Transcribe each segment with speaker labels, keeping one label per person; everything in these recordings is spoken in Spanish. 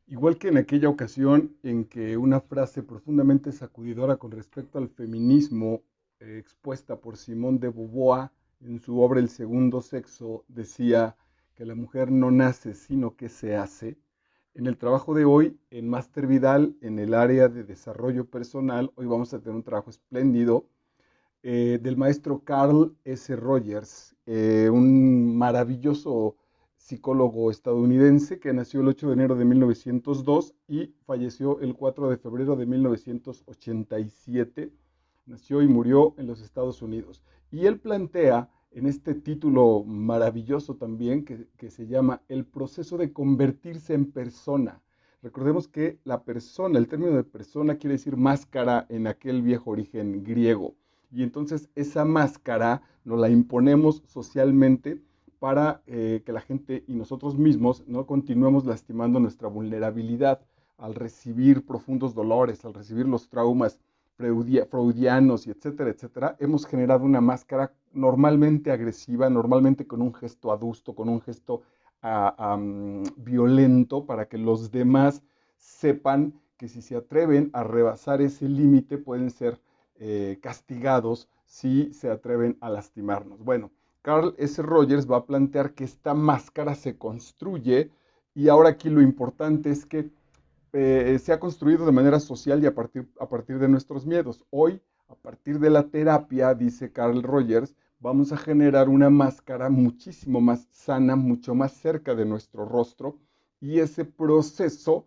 Speaker 1: Igual que en aquella ocasión en que una frase profundamente sacudidora con respecto al feminismo, expuesta por Simone de Beauvoir en su obra El segundo sexo, decía que la mujer no nace, sino que se hace. En el trabajo de hoy, en Máster Vidal, en el área de desarrollo personal, hoy vamos a tener un trabajo espléndido del maestro Carl S. Rogers, un maravilloso psicólogo estadounidense que nació el 8 de enero de 1902 y falleció el 4 de febrero de 1987. Nació y murió en los Estados Unidos. Y él plantea en este título maravilloso también que se llama El proceso de convertirse en persona. Recordemos que la persona, el término de persona quiere decir máscara en aquel viejo origen griego. Y entonces esa máscara nos la imponemos socialmente para que la gente y nosotros mismos no continuemos lastimando nuestra vulnerabilidad al recibir profundos dolores, al recibir los traumas freudianos y etcétera, etcétera. Hemos generado una máscara normalmente agresiva, normalmente con un gesto adusto, con un gesto violento para que los demás sepan que si se atreven a rebasar ese límite pueden ser castigados si se atreven a lastimarnos. Bueno, Carl S. Rogers va a plantear que esta máscara se construye y ahora aquí lo importante es que se ha construido de manera social y a partir de nuestros miedos. Hoy, a partir de la terapia, dice Carl Rogers, vamos a generar una máscara muchísimo más sana, mucho más cerca de nuestro rostro y ese proceso,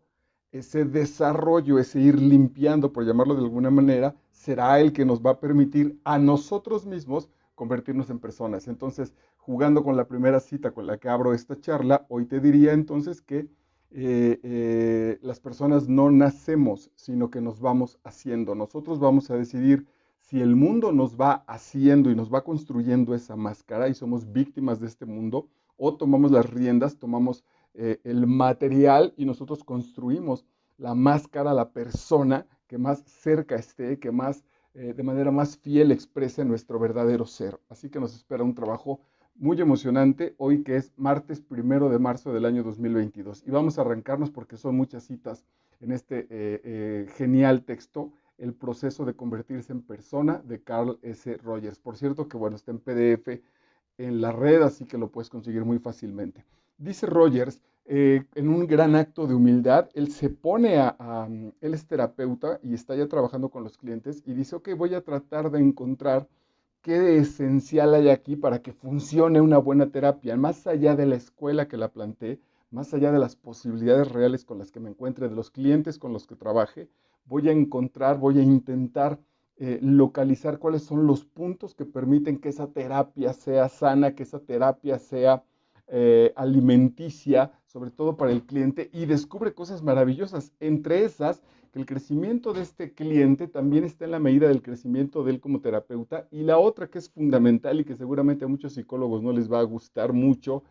Speaker 1: ese desarrollo, ese ir limpiando, por llamarlo de alguna manera, será el que nos va a permitir a nosotros mismos convertirnos en personas. Entonces, jugando con la primera cita con la que abro esta charla, hoy te diría entonces que las personas no nacemos, sino que nos vamos haciendo. Nosotros vamos a decidir si el mundo nos va haciendo y nos va construyendo esa máscara y somos víctimas de este mundo, o tomamos las riendas, tomamos el material y nosotros construimos la máscara, la persona que más cerca esté, que más de manera más fiel exprese nuestro verdadero ser. Así que nos espera un trabajo muy emocionante hoy que es martes 1 de marzo del año 2022. Y vamos a arrancarnos porque son muchas citas en este genial texto, El proceso de convertirse en persona de Carl S. Rogers. Por cierto que bueno, está en PDF en la red, así que lo puedes conseguir muy fácilmente. Dice Rogers, en un gran acto de humildad, él se pone él es terapeuta y está ya trabajando con los clientes y dice, ok, voy a tratar de encontrar qué esencial hay aquí para que funcione una buena terapia, más allá de la escuela que la planteé, más allá de las posibilidades reales con las que me encuentre, de los clientes con los que trabaje, voy a encontrar, voy a intentar localizar cuáles son los puntos que permiten que esa terapia sea sana, que esa terapia sea alimenticia, sobre todo para el cliente, y descubre cosas maravillosas. Entre esas, que el crecimiento de este cliente también está en la medida del crecimiento de él como terapeuta. Y la otra que es fundamental y que seguramente a muchos psicólogos no les va a gustar mucho,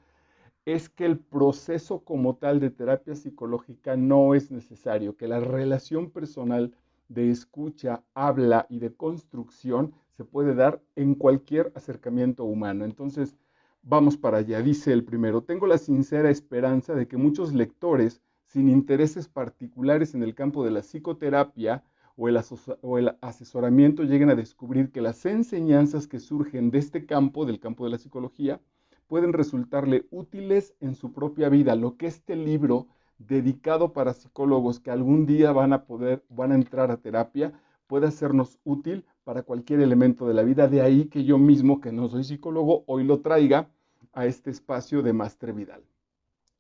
Speaker 1: es que el proceso como tal de terapia psicológica no es necesario, que la relación personal de escucha, habla y de construcción se puede dar en cualquier acercamiento humano. Entonces, vamos para allá. Dice el primero, tengo la sincera esperanza de que muchos lectores sin intereses particulares en el campo de la psicoterapia o el asesoramiento lleguen a descubrir que las enseñanzas que surgen de este campo, del campo de la psicología, pueden resultarle útiles en su propia vida. Lo que este libro dedicado para psicólogos que algún día van a entrar a terapia, puede hacernos útil para cualquier elemento de la vida. De ahí que yo mismo, que no soy psicólogo, hoy lo traiga a este espacio de Máster Vidal.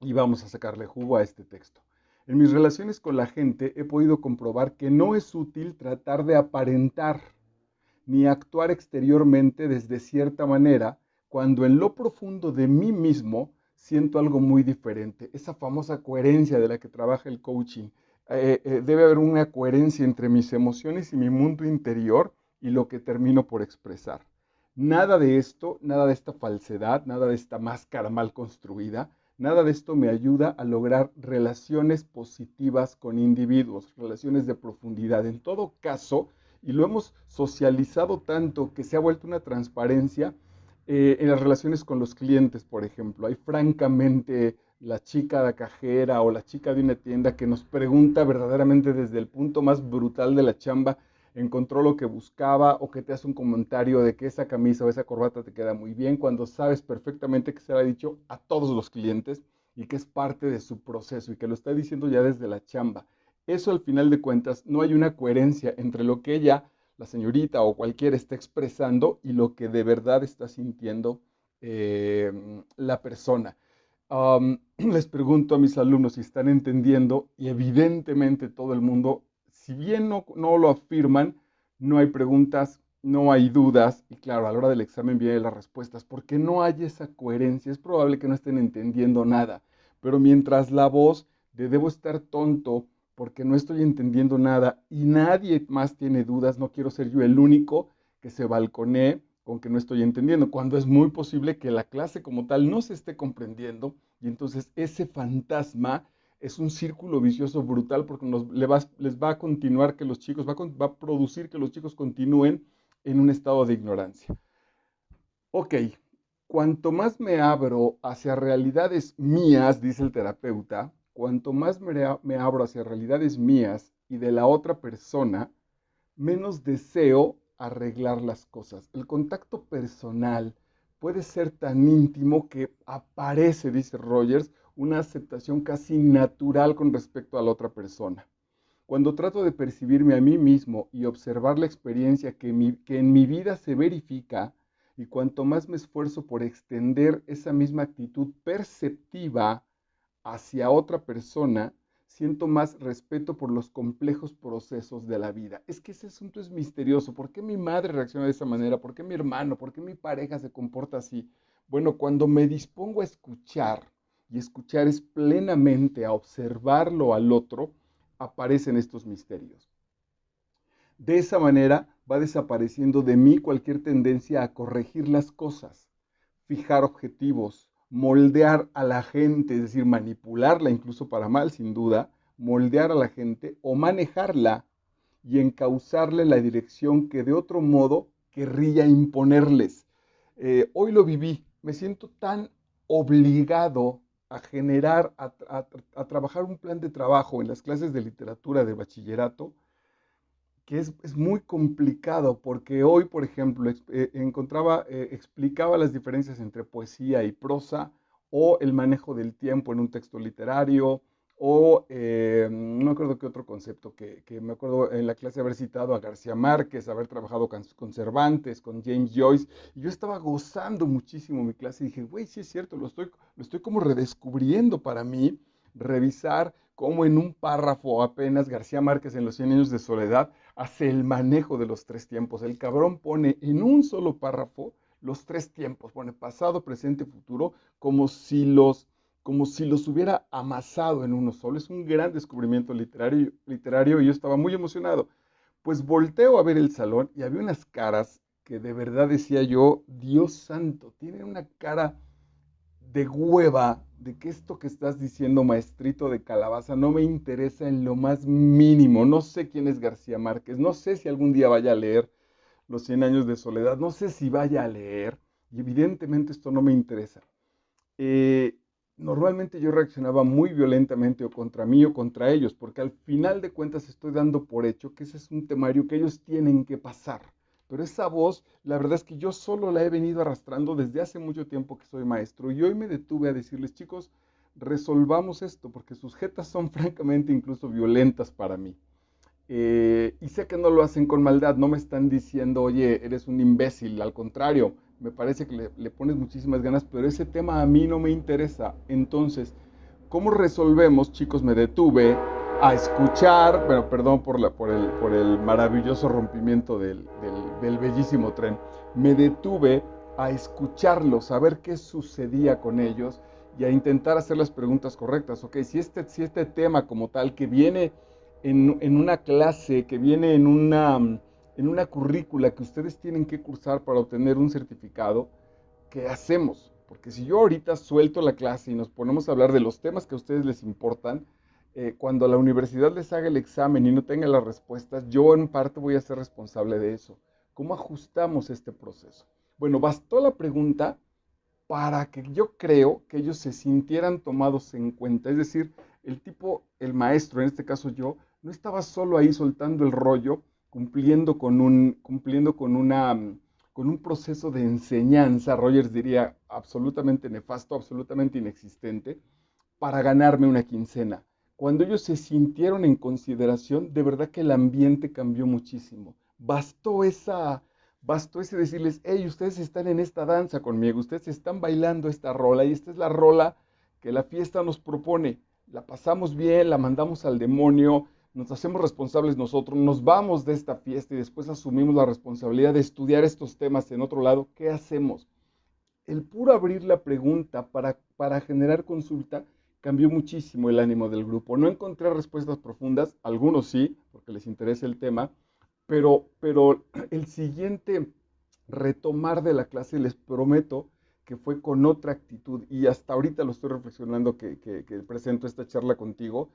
Speaker 1: Y vamos a sacarle jugo a este texto. En mis relaciones con la gente he podido comprobar que no es útil tratar de aparentar ni actuar exteriormente desde cierta manera cuando en lo profundo de mí mismo siento algo muy diferente. Esa famosa coherencia de la que trabaja el coaching. Debe haber una coherencia entre mis emociones y mi mundo interior y lo que termino por expresar. Nada de esto, nada de esta falsedad, nada de esta máscara mal construida, nada de esto me ayuda a lograr relaciones positivas con individuos, relaciones de profundidad. En todo caso, y lo hemos socializado tanto que se ha vuelto una transparencia en las relaciones con los clientes, por ejemplo. Hay francamente la chica de cajera o la chica de una tienda que nos pregunta verdaderamente desde el punto más brutal de la chamba, encontró lo que buscaba o que te hace un comentario de que esa camisa o esa corbata te queda muy bien cuando sabes perfectamente que se lo ha dicho a todos los clientes y que es parte de su proceso y que lo está diciendo ya desde la chamba. Eso al final de cuentas no hay una coherencia entre lo que ella, la señorita o cualquiera está expresando y lo que de verdad está sintiendo la persona. Les pregunto a mis alumnos si están entendiendo y evidentemente todo el mundo, si bien no lo afirman, no hay preguntas, no hay dudas y claro, a la hora del examen vienen las respuestas porque no hay esa coherencia. Es probable que no estén entendiendo nada, pero mientras la voz de debo estar tonto porque no estoy entendiendo nada y nadie más tiene dudas, no quiero ser yo el único que se balconee con que no estoy entendiendo, cuando es muy posible que la clase como tal no se esté comprendiendo y entonces ese fantasma es un círculo vicioso brutal porque les va a continuar que los chicos, va a producir que los chicos continúen en un estado de ignorancia. Ok, cuanto más me abro hacia realidades mías, dice el terapeuta, cuanto más me abro hacia realidades mías y de la otra persona, menos deseo arreglar las cosas. El contacto personal puede ser tan íntimo que aparece, dice Rogers, una aceptación casi natural con respecto a la otra persona. Cuando trato de percibirme a mí mismo y observar la experiencia que en mi vida se verifica, y cuanto más me esfuerzo por extender esa misma actitud perceptiva hacia otra persona, siento más respeto por los complejos procesos de la vida. Es que ese asunto es misterioso. ¿Por qué mi madre reacciona de esa manera? ¿Por qué mi hermano? ¿Por qué mi pareja se comporta así? Bueno, cuando me dispongo a escuchar, y escuchar es plenamente a observarlo al otro, aparecen estos misterios. De esa manera va desapareciendo de mí cualquier tendencia a corregir las cosas, fijar objetivos, moldear a la gente, es decir, manipularla incluso para mal, sin duda, moldear a la gente o manejarla y encauzarle la dirección que de otro modo querría imponerles. Hoy lo viví, me siento tan obligado a generar, a trabajar un plan de trabajo en las clases de literatura de bachillerato, que es muy complicado porque hoy, por ejemplo, explicaba las diferencias entre poesía y prosa o el manejo del tiempo en un texto literario o no me acuerdo qué otro concepto, que me acuerdo en la clase haber citado a García Márquez, haber trabajado con Cervantes, con James Joyce, y yo estaba gozando muchísimo mi clase y dije, güey, sí es cierto, lo estoy como redescubriendo para mí, revisar cómo en un párrafo apenas García Márquez en Los Cien años de soledad hace el manejo de los tres tiempos. El cabrón pone en un solo párrafo los tres tiempos, pone pasado, presente, futuro, como si los hubiera amasado en uno solo. Es un gran descubrimiento literario y yo estaba muy emocionado. Pues volteo a ver el salón y había unas caras que de verdad decía yo, Dios santo, tiene una cara de hueva de que esto que estás diciendo, maestrito de calabaza, no me interesa en lo más mínimo. No sé quién es García Márquez, no sé si algún día vaya a leer Los Cien años de soledad, no sé si vaya a leer, y evidentemente esto no me interesa. Eh, Normalmente yo reaccionaba muy violentamente o contra mí o contra ellos, porque al final de cuentas estoy dando por hecho que ese es un temario que ellos tienen que pasar. Pero esa voz, la verdad es que yo solo la he venido arrastrando desde hace mucho tiempo que soy maestro y hoy me detuve a decirles, chicos, resolvamos esto, porque sus jetas son francamente incluso violentas para mí. Y sé que no lo hacen con maldad, no me están diciendo, oye, eres un imbécil, al contrario, me parece que le pones muchísimas ganas, pero ese tema a mí no me interesa. Entonces, ¿cómo resolvemos, chicos? Me detuve a escuchar, bueno, perdón por el maravilloso rompimiento del bellísimo tren, me detuve a escucharlos, a ver qué sucedía con ellos y a intentar hacer las preguntas correctas. Ok, si este tema como tal que viene en una clase, que viene en una currícula que ustedes tienen que cursar para obtener un certificado, ¿qué hacemos? Porque si yo ahorita suelto la clase y nos ponemos a hablar de los temas que a ustedes les importan, cuando la universidad les haga el examen y no tenga las respuestas, yo en parte voy a ser responsable de eso. ¿Cómo ajustamos este proceso? Bueno, bastó la pregunta para que yo creo que ellos se sintieran tomados en cuenta. Es decir, el maestro, en este caso yo, no estaba solo ahí soltando el rollo, cumpliendo con un proceso de enseñanza, Rogers diría, absolutamente nefasto, absolutamente inexistente, para ganarme una quincena. Cuando ellos se sintieron en consideración, de verdad que el ambiente cambió muchísimo. Bastó ese decirles, hey, ustedes están en esta danza conmigo, ustedes están bailando esta rola y esta es la rola que la fiesta nos propone. La pasamos bien, la mandamos al demonio, nos hacemos responsables nosotros, nos vamos de esta fiesta y después asumimos la responsabilidad de estudiar estos temas en otro lado. ¿Qué hacemos? El puro abrir la pregunta para generar consulta cambió muchísimo el ánimo del grupo. No encontré respuestas profundas, algunos sí, porque les interesa el tema, pero el siguiente retomar de la clase les prometo que fue con otra actitud y hasta ahorita lo estoy reflexionando que presento esta charla contigo,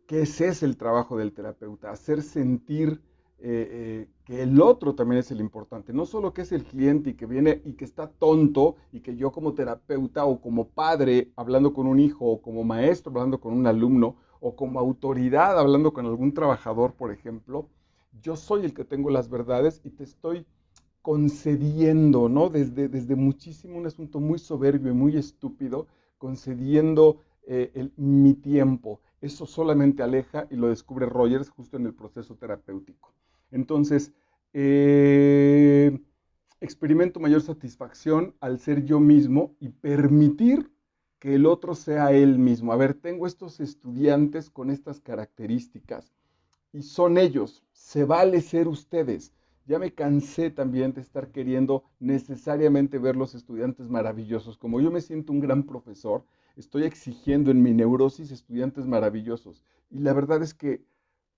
Speaker 1: que ese es el trabajo del terapeuta, hacer sentir que el otro también es el importante, no solo que es el cliente y que viene y que está tonto y que yo como terapeuta o como padre hablando con un hijo o como maestro hablando con un alumno o como autoridad hablando con algún trabajador, por ejemplo, yo soy el que tengo las verdades y te estoy concediendo, ¿no? Desde muchísimo, un asunto muy soberbio y muy estúpido, concediendo mi tiempo. Eso solamente aleja y lo descubre Rogers justo en el proceso terapéutico. Entonces, eh, experimento mayor satisfacción al ser yo mismo y permitir que el otro sea él mismo. A ver, tengo estos estudiantes con estas características y son ellos, se vale ser ustedes. Ya me cansé también de estar queriendo necesariamente ver los estudiantes maravillosos. Como yo me siento un gran profesor, estoy exigiendo en mi neurosis estudiantes maravillosos. Y la verdad es que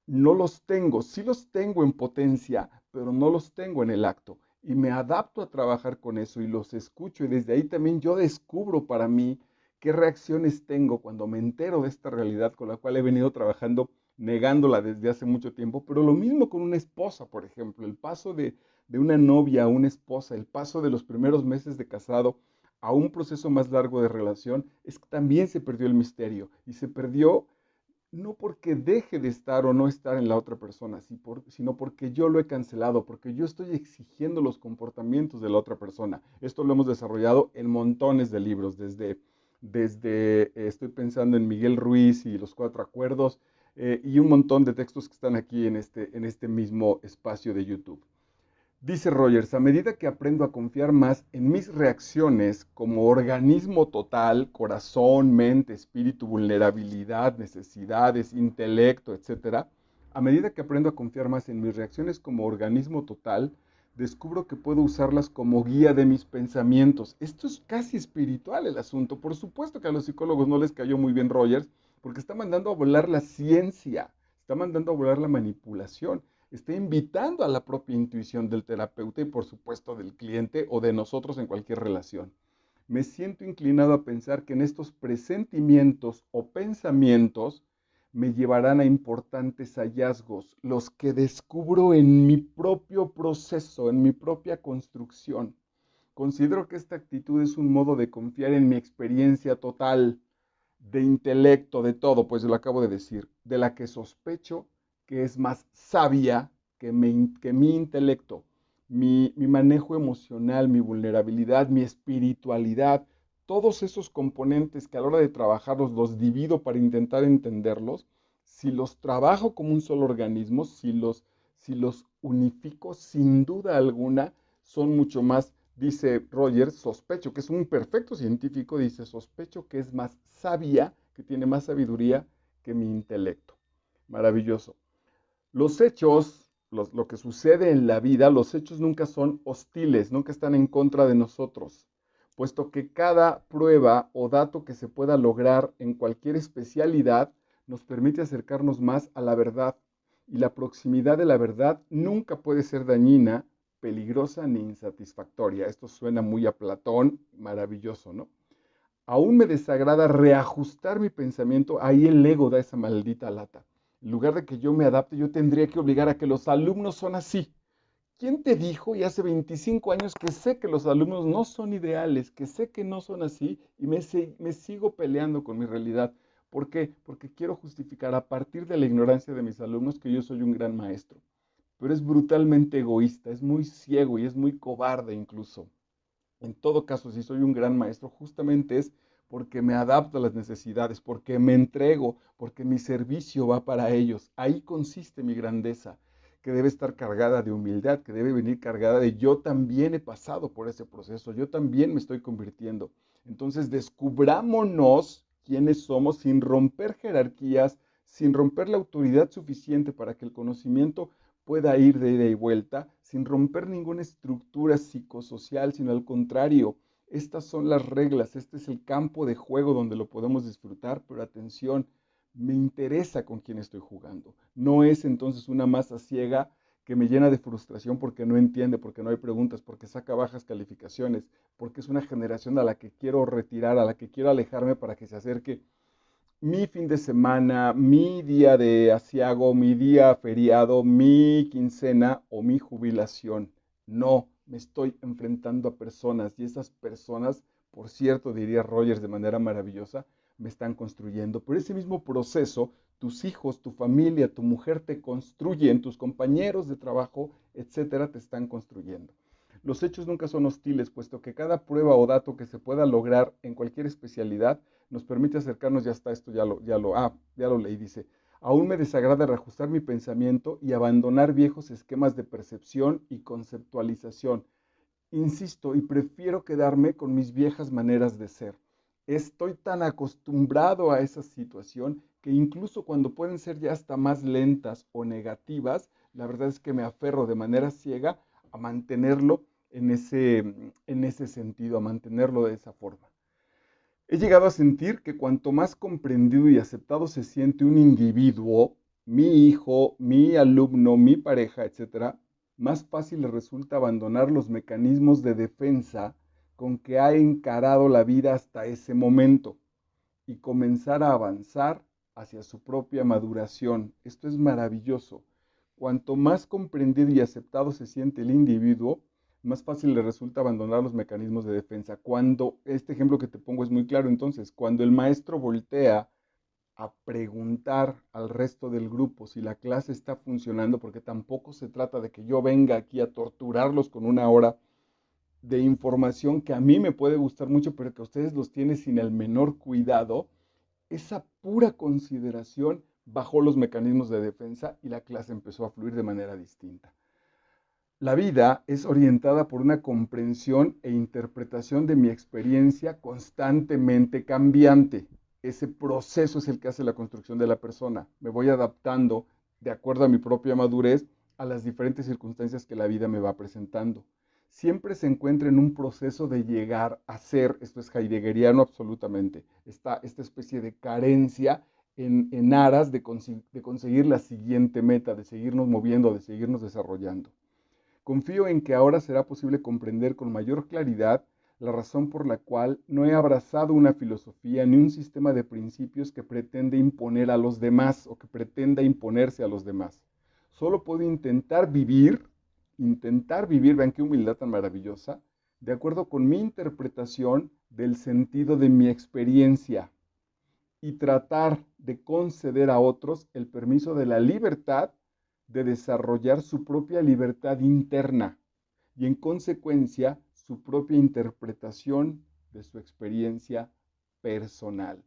Speaker 1: no los tengo, sí los tengo en potencia, pero no los tengo en el acto. Y me adapto a trabajar con eso y los escucho y desde ahí también yo descubro para mí qué reacciones tengo cuando me entero de esta realidad con la cual he venido trabajando negándola desde hace mucho tiempo, pero lo mismo con una esposa, por ejemplo, el paso de una novia a una esposa, el paso de los primeros meses de casado a un proceso más largo de relación, es que también se perdió el misterio y se perdió no porque deje de estar o no estar en la otra persona, sino porque yo lo he cancelado, porque yo estoy exigiendo los comportamientos de la otra persona. Esto lo hemos desarrollado en montones de libros, estoy pensando en Miguel Ruiz y los Cuatro Acuerdos, y un montón de textos que están aquí en este mismo espacio de YouTube. Dice Rogers, a medida que aprendo a confiar más en mis reacciones como organismo total, corazón, mente, espíritu, vulnerabilidad, necesidades, intelecto, etcétera, a medida que aprendo a confiar más en mis reacciones como organismo total, descubro que puedo usarlas como guía de mis pensamientos. Esto es casi espiritual el asunto. Por supuesto que a los psicólogos no les cayó muy bien Rogers, porque está mandando a volar la ciencia, está mandando a volar la manipulación, está invitando a la propia intuición del terapeuta y por supuesto del cliente o de nosotros en cualquier relación. Me siento inclinado a pensar que en estos presentimientos o pensamientos me llevarán a importantes hallazgos, los que descubro en mi propio proceso, en mi propia construcción. Considero que esta actitud es un modo de confiar en mi experiencia total, de intelecto, de todo, pues lo acabo de decir, de la que sospecho que es más sabia que mi intelecto, mi manejo emocional, mi vulnerabilidad, mi espiritualidad, todos esos componentes que a la hora de trabajarlos los divido para intentar entenderlos, si los trabajo como un solo organismo, si los unifico, sin duda alguna, son mucho más, dice Rogers, sospecho que es un perfecto científico, dice, sospecho que es más sabia, que tiene más sabiduría que mi intelecto. Maravilloso. Los hechos, lo que sucede en la vida, los hechos nunca son hostiles, nunca están en contra de nosotros, puesto que cada prueba o dato que se pueda lograr en cualquier especialidad nos permite acercarnos más a la verdad. Y la proximidad de la verdad nunca puede ser dañina, peligrosa ni insatisfactoria. Esto suena muy a Platón, maravilloso, ¿no? Aún me desagrada reajustar mi pensamiento, ahí el ego da esa maldita lata. En lugar de que yo me adapte, yo tendría que obligar a que los alumnos son así. ¿Quién te dijo? Y hace 25 años que sé que los alumnos no son ideales, que sé que no son así y me sigo peleando con mi realidad. ¿Por qué? Porque quiero justificar a partir de la ignorancia de mis alumnos que yo soy un gran maestro. Pero es brutalmente egoísta, es muy ciego y es muy cobarde incluso. En todo caso, si soy un gran maestro, justamente es porque me adapto a las necesidades, porque me entrego, porque mi servicio va para ellos. Ahí consiste mi grandeza, que debe estar cargada de humildad, que debe venir cargada de yo también he pasado por ese proceso, yo también me estoy convirtiendo. Entonces, descubrámonos quiénes somos sin romper jerarquías, sin romper la autoridad suficiente para que el conocimiento pueda ir de ida y vuelta sin romper ninguna estructura psicosocial, sino al contrario, estas son las reglas, este es el campo de juego donde lo podemos disfrutar, pero atención, me interesa con quién estoy jugando. No es entonces una masa ciega que me llena de frustración porque no entiende, porque no hay preguntas, porque saca bajas calificaciones, porque es una generación a la que quiero retirar, a la que quiero alejarme para que se acerque mi fin de semana, mi día de asiago, mi día feriado, mi quincena o mi jubilación. No, me estoy enfrentando a personas y esas personas, por cierto, diría Rogers de manera maravillosa, me están construyendo. Por ese mismo proceso, tus hijos, tu familia, tu mujer te construyen, tus compañeros de trabajo, etcétera, te están construyendo. Los hechos nunca son hostiles, puesto que cada prueba o dato que se pueda lograr en cualquier especialidad nos permite acercarnos, ya está, esto ya lo leí, dice, aún me desagrada reajustar mi pensamiento y abandonar viejos esquemas de percepción y conceptualización. Insisto, y prefiero quedarme con mis viejas maneras de ser. Estoy tan acostumbrado a esa situación que incluso cuando pueden ser ya hasta más lentas o negativas, la verdad es que me aferro de manera ciega a mantenerlo en ese sentido, a mantenerlo de esa forma. He llegado a sentir que cuanto más comprendido y aceptado se siente un individuo, mi hijo, mi alumno, mi pareja, etcétera, más fácil le resulta abandonar los mecanismos de defensa con que ha encarado la vida hasta ese momento y comenzar a avanzar hacia su propia maduración. Esto es maravilloso. Cuanto más comprendido y aceptado se siente el individuo, más fácil le resulta abandonar los mecanismos de defensa. Este ejemplo que te pongo es muy claro, entonces, cuando el maestro voltea a preguntar al resto del grupo si la clase está funcionando, porque tampoco se trata de que yo venga aquí a torturarlos con una hora de información que a mí me puede gustar mucho, pero que a ustedes los tiene sin el menor cuidado, esa pura consideración bajó los mecanismos de defensa y la clase empezó a fluir de manera distinta. La vida es orientada por una comprensión e interpretación de mi experiencia constantemente cambiante. Ese proceso es el que hace la construcción de la persona. Me voy adaptando de acuerdo a mi propia madurez a las diferentes circunstancias que la vida me va presentando. Siempre se encuentra en un proceso de llegar a ser, esto es heideggeriano absolutamente, esta especie de carencia en aras de conseguir la siguiente meta, de seguirnos moviendo, de seguirnos desarrollando. Confío en que ahora será posible comprender con mayor claridad la razón por la cual no he abrazado una filosofía ni un sistema de principios que pretende imponer a los demás o que pretenda imponerse a los demás. Solo puedo intentar vivir, vean qué humildad tan maravillosa, de acuerdo con mi interpretación del sentido de mi experiencia y tratar de conceder a otros el permiso de la libertad de desarrollar su propia libertad interna y en consecuencia su propia interpretación de su experiencia personal.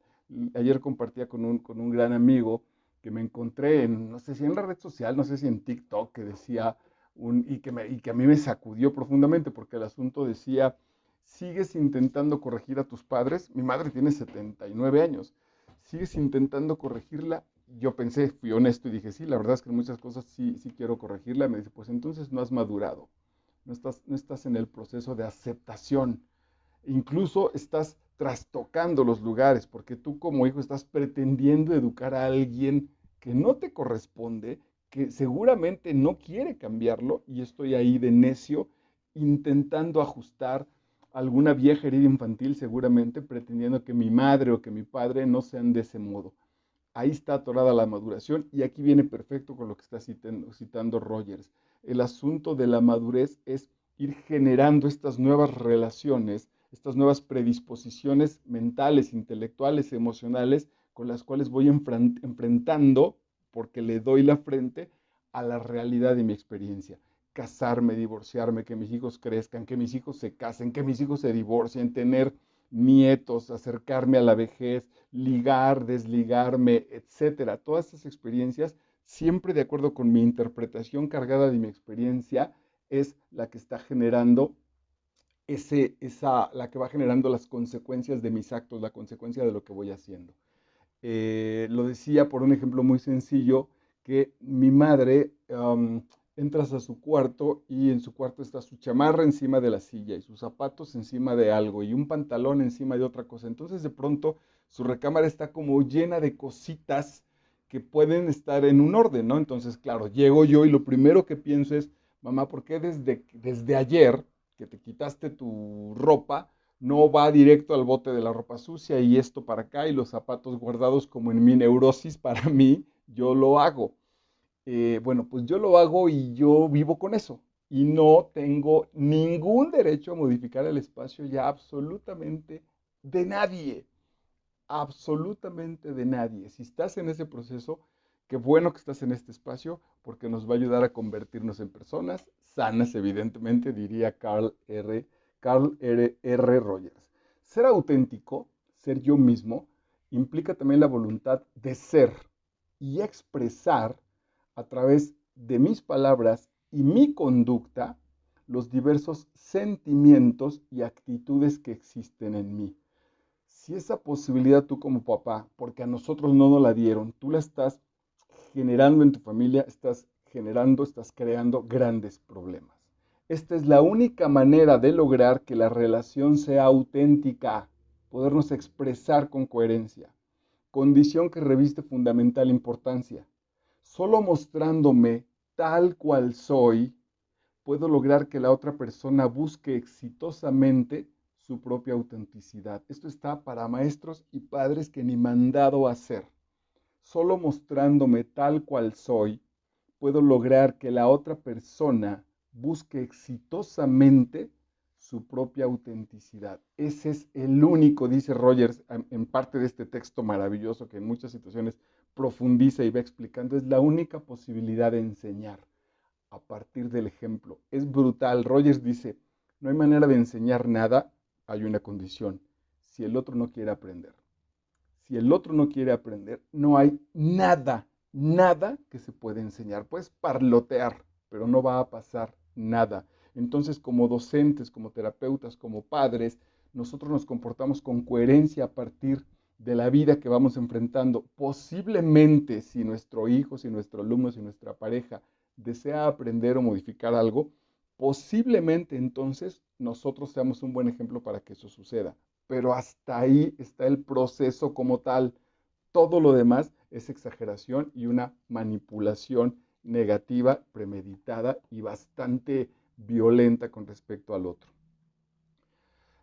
Speaker 1: Ayer compartía con un gran amigo que me encontré en, no sé si en la red social, no sé si en TikTok, que decía, y que a mí me sacudió profundamente porque el asunto decía, sigues intentando corregir a tus padres, mi madre tiene 79 años, sigues intentando corregirla. Yo pensé, fui honesto y dije, sí, la verdad es que en muchas cosas sí quiero corregirla. Me dice, pues entonces no has madurado, no estás en el proceso de aceptación. Incluso estás trastocando los lugares, porque tú como hijo estás pretendiendo educar a alguien que no te corresponde, que seguramente no quiere cambiarlo, y estoy ahí de necio intentando ajustar alguna vieja herida infantil, seguramente pretendiendo que mi madre o que mi padre no sean de ese modo. Ahí está atorada la maduración y aquí viene perfecto con lo que está citando Rogers. El asunto de la madurez es ir generando estas nuevas relaciones, estas nuevas predisposiciones mentales, intelectuales, emocionales, con las cuales voy enfrentando, porque le doy la frente a la realidad de mi experiencia. Casarme, divorciarme, que mis hijos crezcan, que mis hijos se casen, que mis hijos se divorcien, tener nietos, acercarme a la vejez, ligar, desligarme, etcétera. Todas estas experiencias, siempre de acuerdo con mi interpretación cargada de mi experiencia, es la que está generando la que va generando las consecuencias de mis actos, la consecuencia de lo que voy haciendo. Lo decía por un ejemplo muy sencillo, que mi madre, entras a su cuarto y en su cuarto está su chamarra encima de la silla y sus zapatos encima de algo y un pantalón encima de otra cosa. Entonces de pronto su recámara está como llena de cositas que pueden estar en un orden, ¿no? Entonces, claro, llego yo y lo primero que pienso es, mamá, ¿por qué desde ayer que te quitaste tu ropa, no va directo al bote de la ropa sucia y esto para acá y los zapatos guardados como en mi neurosis para mí, yo lo hago? Bueno, pues yo lo hago y yo vivo con eso y no tengo ningún derecho a modificar el espacio ya absolutamente de nadie, absolutamente de nadie. Si estás en ese proceso, qué bueno que estás en este espacio porque nos va a ayudar a convertirnos en personas sanas, evidentemente, diría Carl R. Rogers. Ser auténtico, ser yo mismo, implica también la voluntad de ser y expresar a través de mis palabras y mi conducta los diversos sentimientos y actitudes que existen en mí. Si esa posibilidad tú como papá, porque a nosotros no nos la dieron, tú la estás generando en tu familia, estás creando grandes problemas. Esta es la única manera de lograr que la relación sea auténtica, podernos expresar con coherencia, condición que reviste fundamental importancia. Solo mostrándome tal cual soy, puedo lograr que la otra persona busque exitosamente su propia autenticidad. Esto está para maestros y padres que ni mandado a hacer. Solo mostrándome tal cual soy, puedo lograr que la otra persona busque exitosamente su propia autenticidad. Ese es el único, dice Rogers, en parte de este texto maravilloso que en muchas situaciones profundiza y va explicando, es la única posibilidad de enseñar a partir del ejemplo. Es brutal. Rogers dice, no hay manera de enseñar nada, hay una condición: si el otro no quiere aprender. Si el otro no quiere aprender, no hay nada, nada que se pueda enseñar. Puedes parlotear, pero no va a pasar nada. Entonces, como docentes, como terapeutas, como padres, nosotros nos comportamos con coherencia a partir de la vida que vamos enfrentando. Posiblemente, si nuestro hijo, si nuestro alumno, si nuestra pareja desea aprender o modificar algo, posiblemente entonces nosotros seamos un buen ejemplo para que eso suceda. Pero hasta ahí está el proceso como tal. Todo lo demás es exageración y una manipulación negativa, premeditada y bastante violenta con respecto al otro.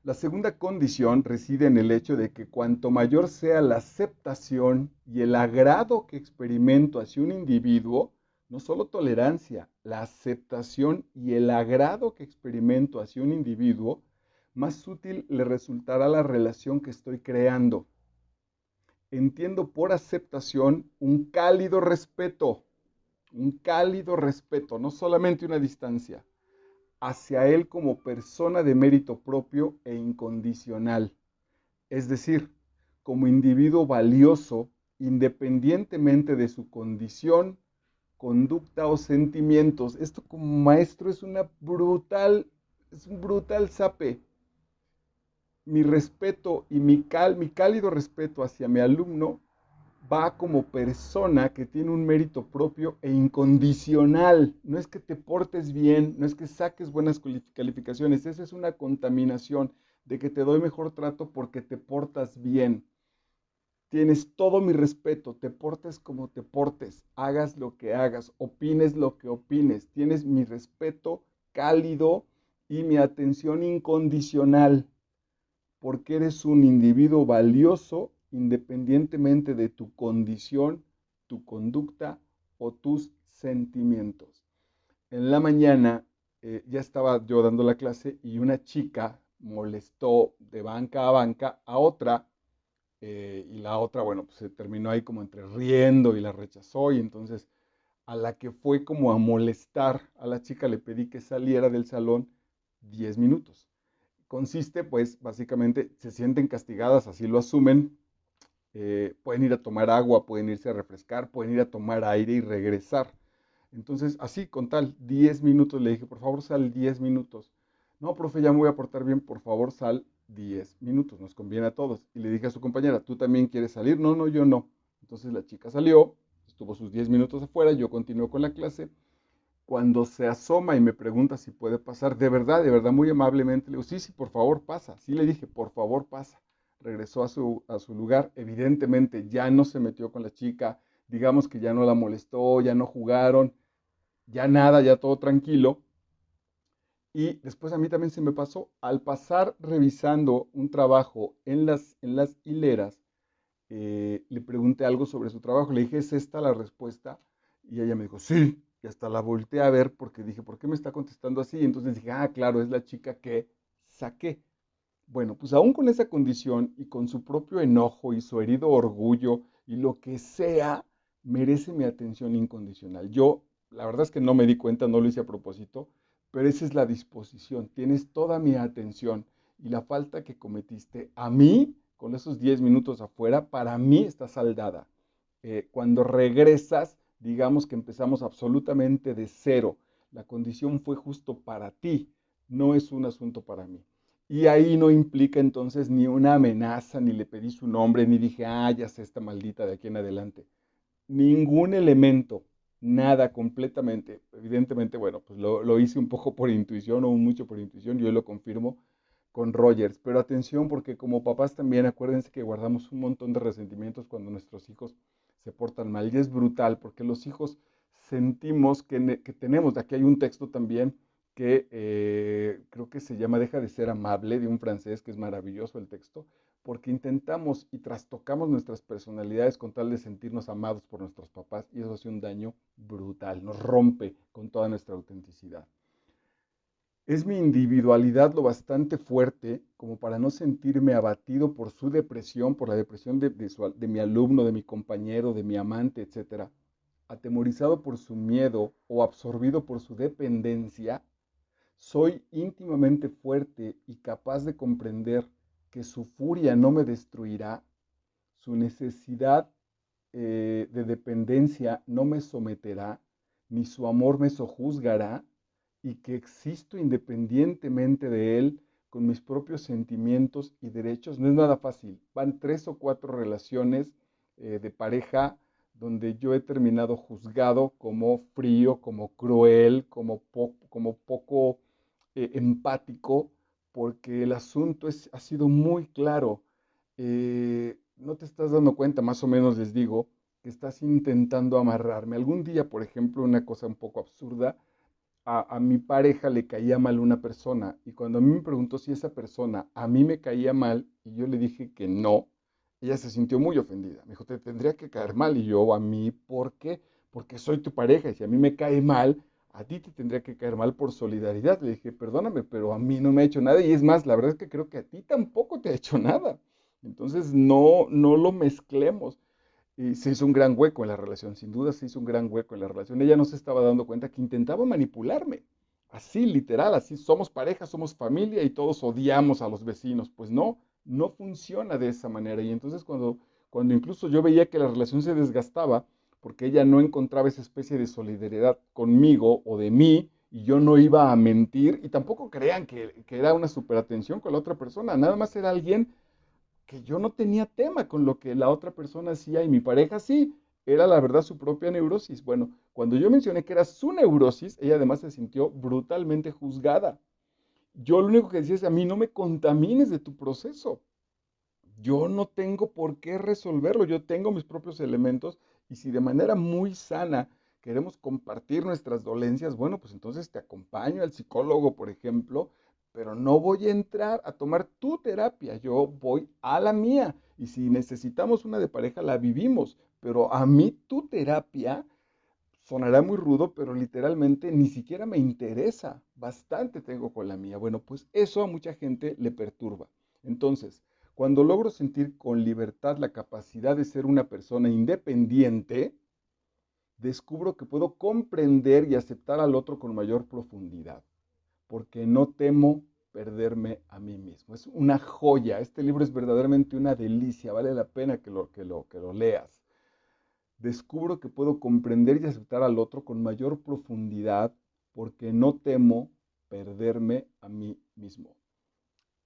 Speaker 1: La segunda condición reside en el hecho de que cuanto mayor sea la aceptación y el agrado que experimento hacia un individuo, no solo tolerancia, la aceptación y el agrado que experimento hacia un individuo, más útil le resultará la relación que estoy creando. Entiendo por aceptación un cálido respeto, no solamente una distancia, hacia él como persona de mérito propio e incondicional, es decir, como individuo valioso independientemente de su condición, conducta o sentimientos. Esto como maestro es un brutal zape. Mi respeto y mi cálido respeto hacia mi alumno va como persona que tiene un mérito propio e incondicional. No es que te portes bien, no es que saques buenas calificaciones, esa es una contaminación de que te doy mejor trato porque te portas bien. Tienes todo mi respeto, te portes como te portes, hagas lo que hagas, opines lo que opines. Tienes mi respeto cálido y mi atención incondicional, porque eres un individuo valioso independientemente de tu condición, tu conducta o tus sentimientos. En la mañana ya estaba yo dando la clase y una chica molestó de banca a banca a otra y la otra, bueno, pues se terminó ahí como entre riendo y la rechazó y entonces a la que fue como a molestar a la chica le pedí que saliera del salón 10 minutos. Consiste, pues, básicamente, se sienten castigadas, así lo asumen, pueden ir a tomar agua, pueden irse a refrescar, pueden ir a tomar aire y regresar. Entonces, así, con tal, 10 minutos, le dije, por favor, sal 10 minutos. No, profe, ya me voy a portar bien, por favor, sal 10 minutos, nos conviene a todos. Y le dije a su compañera, ¿tú también quieres salir? No, no, yo no. Entonces la chica salió, estuvo sus 10 minutos afuera, yo continué con la clase. Cuando se asoma y me pregunta si puede pasar, de verdad, muy amablemente, le digo, sí, sí, por favor, pasa. Sí le dije, por favor, pasa. Regresó a su lugar, evidentemente ya no se metió con la chica, digamos que ya no la molestó, ya no jugaron, ya nada, ya todo tranquilo. Y después a mí también se me pasó, al pasar revisando un trabajo en las hileras, le pregunté algo sobre su trabajo, le dije, ¿es esta la respuesta? Y ella me dijo, sí, y hasta la volteé a ver porque dije, ¿por qué me está contestando así? Y entonces dije, ah, claro, es la chica que saqué. Bueno, pues aún con esa condición y con su propio enojo y su herido orgullo y lo que sea, merece mi atención incondicional. Yo, la verdad es que no me di cuenta, no lo hice a propósito, pero esa es la disposición. Tienes toda mi atención y la falta que cometiste a mí, con esos 10 minutos afuera, para mí está saldada. Cuando regresas, digamos que empezamos absolutamente de cero. La condición fue justo para ti, no es un asunto para mí. Y ahí no implica entonces ni una amenaza, ni le pedí su nombre, ni dije, ah, ya sé esta maldita de aquí en adelante. Ningún elemento, nada completamente. Evidentemente, bueno, pues lo hice un poco por intuición o mucho por intuición, yo lo confirmo con Rogers. Pero atención, porque como papás también acuérdense que guardamos un montón de resentimientos cuando nuestros hijos se portan mal. Y es brutal, porque los hijos sentimos que tenemos, de aquí hay un texto también que creo que se llama Deja de ser amable, de un francés, que es maravilloso el texto, porque intentamos y trastocamos nuestras personalidades con tal de sentirnos amados por nuestros papás y eso hace un daño brutal, nos rompe con toda nuestra autenticidad. Es mi individualidad lo bastante fuerte como para no sentirme abatido por su depresión, por la depresión de mi alumno, de mi compañero, de mi amante, etcétera, atemorizado por su miedo o absorbido por su dependencia. Soy íntimamente fuerte y capaz de comprender que su furia no me destruirá, su necesidad de dependencia no me someterá, ni su amor me sojuzgará, y que existo independientemente de él, con mis propios sentimientos y derechos. No es nada fácil. Van 3 o 4 relaciones de pareja donde yo he terminado juzgado como frío, como cruel, como poco empático, porque el asunto ha sido muy claro. No te estás dando cuenta, más o menos les digo, que estás intentando amarrarme. Algún día, por ejemplo, una cosa un poco absurda, a mi pareja le caía mal una persona y cuando a mí me preguntó si esa persona a mí me caía mal y yo le dije que no, ella se sintió muy ofendida. Me dijo, te tendría que caer mal y yo a mí, ¿por qué? Porque soy tu pareja y si a mí me cae mal, a ti te tendría que caer mal por solidaridad. Le dije, perdóname, pero a mí no me ha hecho nada y es más, la verdad es que creo que a ti tampoco te ha hecho nada. Entonces no lo mezclemos. Y se hizo un gran hueco en la relación, sin duda se hizo un gran hueco en la relación. Ella no se estaba dando cuenta que intentaba manipularme. Así, literal, así somos pareja, somos familia y todos odiamos a los vecinos. Pues no, no funciona de esa manera. Y entonces cuando incluso yo veía que la relación se desgastaba, porque ella no encontraba esa especie de solidaridad conmigo o de mí, y yo no iba a mentir, y tampoco crean que era una superatención con la otra persona, nada más era alguien que yo no tenía tema con lo que la otra persona hacía y mi pareja sí, era la verdad su propia neurosis. Bueno, cuando yo mencioné que era su neurosis, ella además se sintió brutalmente juzgada. Yo lo único que decía es, a mí no me contamines de tu proceso. Yo no tengo por qué resolverlo, yo tengo mis propios elementos y si de manera muy sana queremos compartir nuestras dolencias, bueno, pues entonces te acompaño al psicólogo, por ejemplo, pero no voy a entrar a tomar tu terapia, yo voy a la mía. Y si necesitamos una de pareja, la vivimos, pero a mí tu terapia sonará muy rudo, pero literalmente ni siquiera me interesa. Bastante tengo con la mía. Bueno, pues eso a mucha gente le perturba. Entonces, cuando logro sentir con libertad la capacidad de ser una persona independiente, descubro que puedo comprender y aceptar al otro con mayor profundidad, porque no temo perderme a mí mismo. Es una joya. Este libro es verdaderamente una delicia. Vale la pena que lo leas. Descubro que puedo comprender y aceptar al otro con mayor profundidad porque no temo perderme a mí mismo.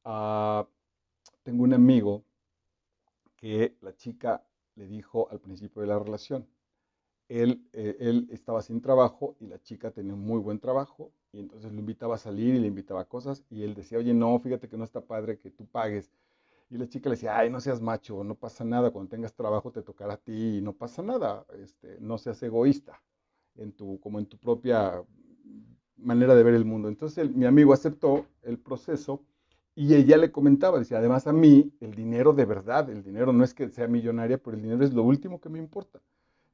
Speaker 1: Ah, tengo un amigo que la chica le dijo al principio de la relación, él estaba sin trabajo y la chica tenía un muy buen trabajo y entonces lo invitaba a salir y le invitaba a cosas y él decía, oye, no, fíjate que no está padre que tú pagues. Y la chica le decía, ay, no seas macho, no pasa nada, cuando tengas trabajo te tocará a ti y no pasa nada, no seas egoísta como en tu propia manera de ver el mundo. Entonces mi amigo aceptó el proceso y ella le comentaba, decía, además a mí el dinero de verdad, el dinero no es que sea millonaria, pero el dinero es lo último que me importa.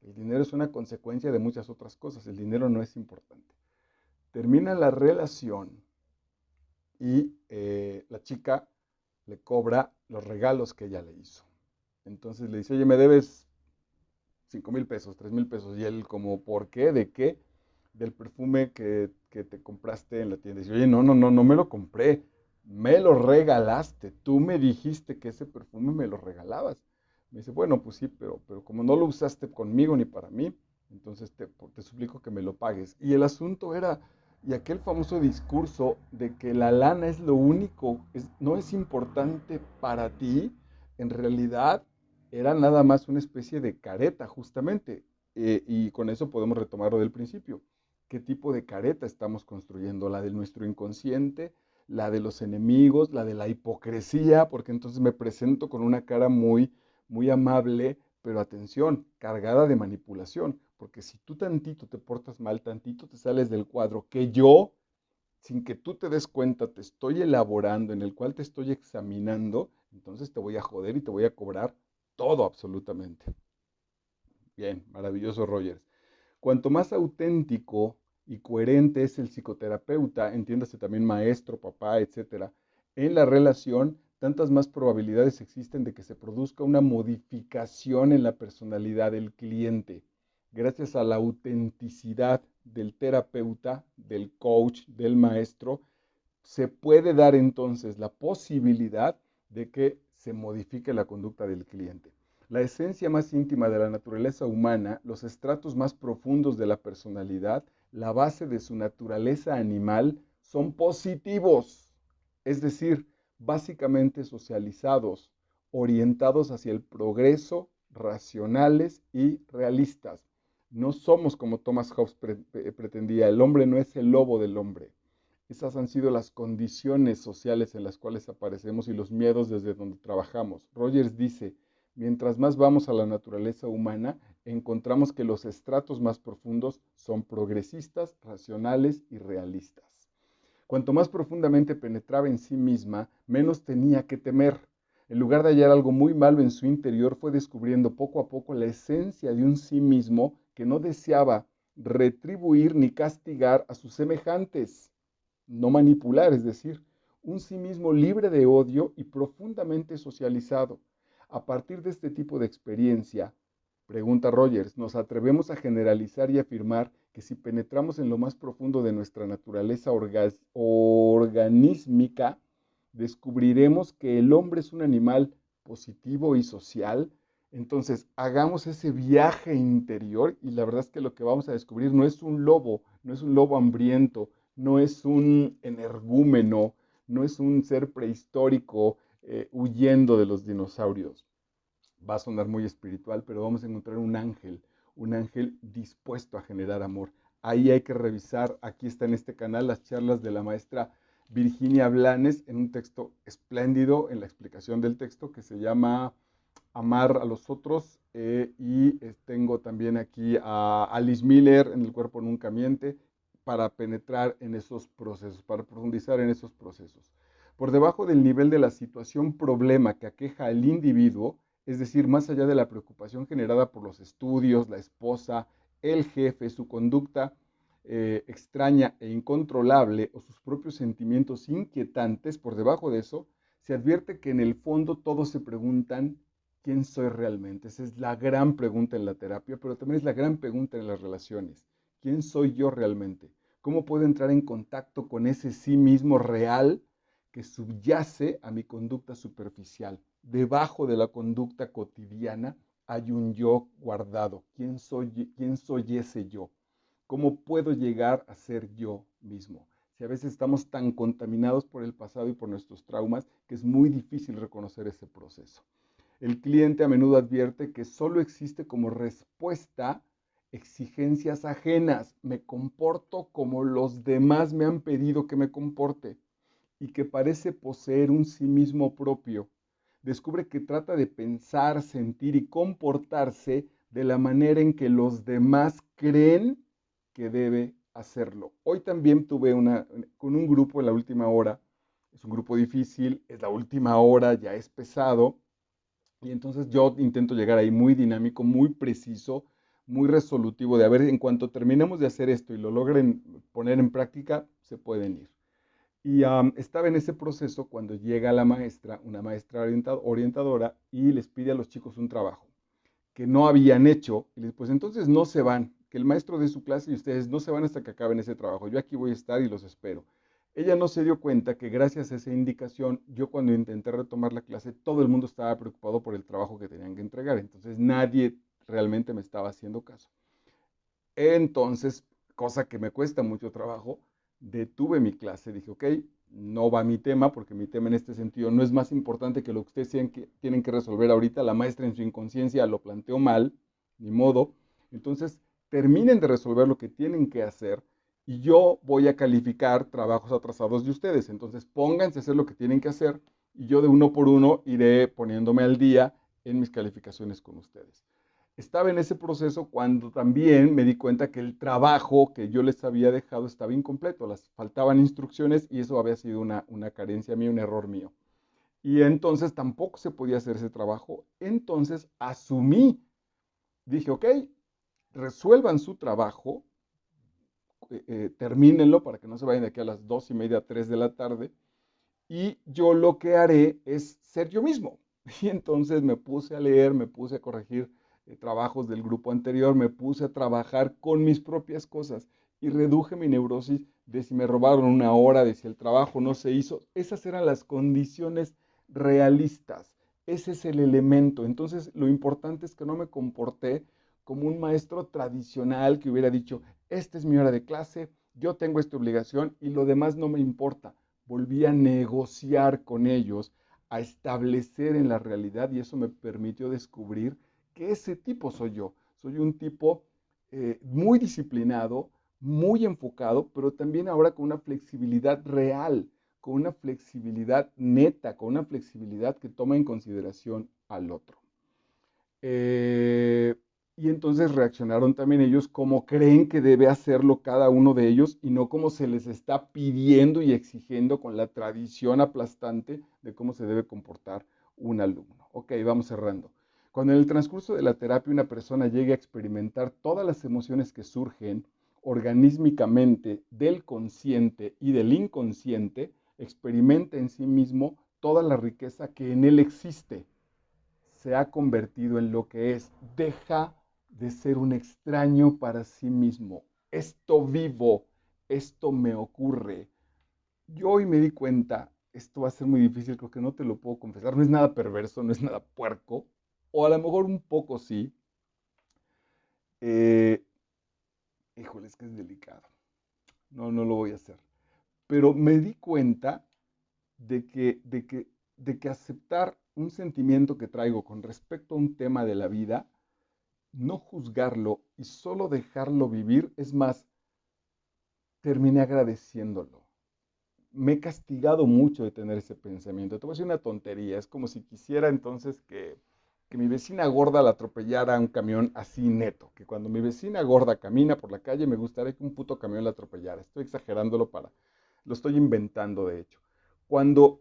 Speaker 1: El dinero es una consecuencia de muchas otras cosas, el dinero no es importante. Termina la relación y la chica le cobra los regalos que ella le hizo. Entonces le dice, oye, me debes 5,000 pesos, 3,000 pesos. Y él como, ¿por qué? ¿De qué? Del perfume que te compraste en la tienda. Y dice, oye, no, no, no, no me lo compré. Me lo regalaste. Tú me dijiste que ese perfume me lo regalabas. Me dice, bueno, pues sí, pero como no lo usaste conmigo ni para mí, entonces te suplico que me lo pagues. Y el asunto era, y aquel famoso discurso de que la lana es lo único, no es importante para ti, en realidad era nada más una especie de careta, justamente. Y con eso podemos retomarlo del principio. ¿Qué tipo de careta estamos construyendo? ¿La de nuestro inconsciente? ¿La de los enemigos? ¿La de la hipocresía? Porque entonces me presento con una cara muy, muy amable, pero atención, cargada de manipulación. Porque si tú tantito te portas mal, tantito te sales del cuadro que yo, sin que tú te des cuenta, te estoy elaborando, en el cual te estoy examinando, entonces te voy a joder y te voy a cobrar todo absolutamente. Bien, maravilloso Rogers. Cuanto más auténtico y coherente es el psicoterapeuta, entiéndase también maestro, papá, etcétera, en la relación, tantas más probabilidades existen de que se produzca una modificación en la personalidad del cliente. Gracias a la autenticidad del terapeuta, del coach, del maestro, se puede dar entonces la posibilidad de que se modifique la conducta del cliente. La esencia más íntima de la naturaleza humana, los estratos más profundos de la personalidad, la base de su naturaleza animal, son positivos, es decir, básicamente socializados, orientados hacia el progreso, racionales y realistas. No somos como Thomas Hobbes pretendía, el hombre no es el lobo del hombre. Esas han sido las condiciones sociales en las cuales aparecemos y los miedos desde donde trabajamos. Rogers dice, mientras más vamos a la naturaleza humana, encontramos que los estratos más profundos son progresistas, racionales y realistas. Cuanto más profundamente penetraba en sí misma, menos tenía que temer. En lugar de hallar algo muy malo en su interior, fue descubriendo poco a poco la esencia de un sí mismo que no deseaba retribuir ni castigar a sus semejantes, no manipular, es decir, un sí mismo libre de odio y profundamente socializado. A partir de este tipo de experiencia, pregunta Rogers, nos atrevemos a generalizar y afirmar que si penetramos en lo más profundo de nuestra naturaleza organísmica, descubriremos que el hombre es un animal positivo y social. Entonces, hagamos ese viaje interior y la verdad es que lo que vamos a descubrir no es un lobo, no es un lobo hambriento, no es un energúmeno, no es un ser prehistórico huyendo de los dinosaurios. Va a sonar muy espiritual, pero vamos a encontrar un ángel dispuesto a generar amor. Ahí hay que revisar, aquí está en este canal, las charlas de la maestra Virginia Blanes en un texto espléndido en la explicación del texto que se llama Amar a los otros. Tengo también aquí a Alice Miller en El cuerpo nunca miente. para penetrar en esos procesos, para profundizar en esos procesos. Por debajo del nivel de la situación problema que aqueja al individuo, es decir, más allá de la preocupación generada por los estudios, la esposa, el jefe, su conducta extraña e incontrolable o sus propios sentimientos inquietantes, por debajo de eso, se advierte que en el fondo todos se preguntan quién soy realmente. Esa es la gran pregunta en la terapia, pero también es la gran pregunta en las relaciones. ¿Quién soy yo realmente? ¿Cómo puedo entrar en contacto con ese sí mismo real que subyace a mi conducta superficial? Debajo de la conducta cotidiana hay un yo guardado. Quién soy ese yo? ¿Cómo puedo llegar a ser yo mismo? Si a veces estamos tan contaminados por el pasado y por nuestros traumas que es muy difícil reconocer ese proceso. El cliente a menudo advierte que solo existe como respuesta exigencias ajenas. Me comporto como los demás me han pedido que me comporte y que parece poseer un sí mismo propio. Descubre que trata de pensar, sentir y comportarse de la manera en que los demás creen que debe hacerlo. Hoy también tuve con un grupo en la última hora. Es un grupo difícil, es la última hora, ya es pesado. Y entonces yo intento llegar ahí muy dinámico, muy preciso, muy resolutivo de a ver, en cuanto terminemos de hacer esto y lo logren poner en práctica, se pueden ir. Y estaba en ese proceso cuando llega la maestra, una maestra orientadora, y les pide a los chicos un trabajo que no habían hecho. Y les pues entonces no se van, que el maestro dé su clase y ustedes no se van hasta que acaben ese trabajo. Yo aquí voy a estar y los espero. Ella no se dio cuenta que gracias a esa indicación, yo cuando intenté retomar la clase, todo el mundo estaba preocupado por el trabajo que tenían que entregar. Entonces nadie realmente me estaba haciendo caso. Entonces, cosa que me cuesta mucho trabajo, detuve mi clase, dije, ok, no va mi tema, porque mi tema en este sentido no es más importante que lo que ustedes tienen que resolver ahorita. La maestra en su inconsciencia lo planteó mal, ni modo. Entonces, terminen de resolver lo que tienen que hacer y yo voy a calificar trabajos atrasados de ustedes. Entonces, pónganse a hacer lo que tienen que hacer y yo de uno por uno iré poniéndome al día en mis calificaciones con ustedes. Estaba en ese proceso cuando también me di cuenta que el trabajo que yo les había dejado estaba incompleto, las faltaban instrucciones y eso había sido una carencia mía, un error mío. Y entonces tampoco se podía hacer ese trabajo. Entonces asumí, dije, ok, resuelvan su trabajo, termínenlo para que no se vayan de aquí a las 2:30, 3 de la tarde. Y yo lo que haré es ser yo mismo. Y entonces me puse a leer, me puse a corregir trabajos del grupo anterior, me puse a trabajar con mis propias cosas y reduje mi neurosis de si me robaron una hora, de si el trabajo no se hizo. Esas eran las condiciones realistas. Ese es el elemento. Entonces lo importante es que no me comporté como un maestro tradicional que hubiera dicho, esta es mi hora de clase, yo tengo esta obligación y lo demás no me importa. Volví a negociar con ellos, a establecer en la realidad y eso me permitió descubrir que ese tipo soy yo. Soy un tipo muy disciplinado, muy enfocado, pero también ahora con una flexibilidad real, con una flexibilidad neta, con una flexibilidad que toma en consideración al otro. Eh, y entonces reaccionaron también ellos como creen que debe hacerlo cada uno de ellos y no como se les está pidiendo y exigiendo con la tradición aplastante de cómo se debe comportar un alumno. Ok, vamos cerrando. Cuando en el transcurso de la terapia una persona llegue a experimentar todas las emociones que surgen organísmicamente del consciente y del inconsciente, experimenta en sí mismo toda la riqueza que en él existe, se ha convertido en lo que es. Deja de ser un extraño para sí mismo. Esto vivo, esto me ocurre. Yo hoy me di cuenta, esto va a ser muy difícil, creo que no te lo puedo confesar, no es nada perverso, no es nada puerco, o a lo mejor un poco sí. Eh, híjole, es que es delicado. No, no lo voy a hacer. Pero me di cuenta de que aceptar un sentimiento que traigo con respecto a un tema de la vida, no juzgarlo y solo dejarlo vivir, es más, terminé agradeciéndolo. Me he castigado mucho de tener ese pensamiento. Te voy a decir una tontería, es como si quisiera entonces que que mi vecina gorda la atropellara un camión así neto, que cuando mi vecina gorda camina por la calle me gustaría que un puto camión la atropellara. Estoy exagerándolo lo estoy inventando de hecho. Cuando,